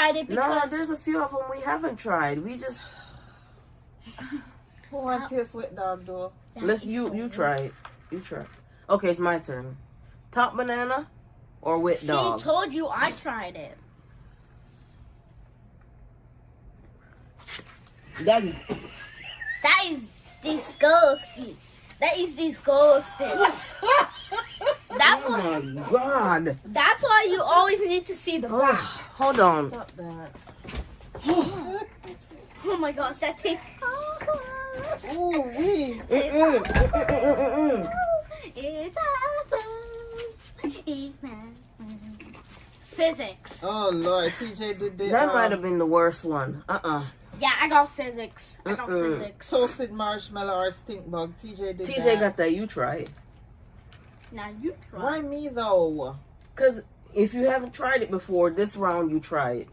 tried it No, because there's a few of them we haven't tried. We just Who want to taste wet dog though? you try it. You try. Okay, it's my turn. Top banana or wet She dog? told you I tried it. Daddy. That is disgusting. That is disgusting. That's Oh why. my God. That's why you always need to see the Oh, back. hold on. Stop that. Oh my gosh, that tastes. Ooh, wee. It's physics. Oh Lord, TJ did the That might have been the worst one. Yeah, I got physics. I got Mm-mm. physics. toasted marshmallow or stink bug. TJ did TJ that. got that. You try it. Now you try. Why me though? Because if you haven't tried it before, this round you try it.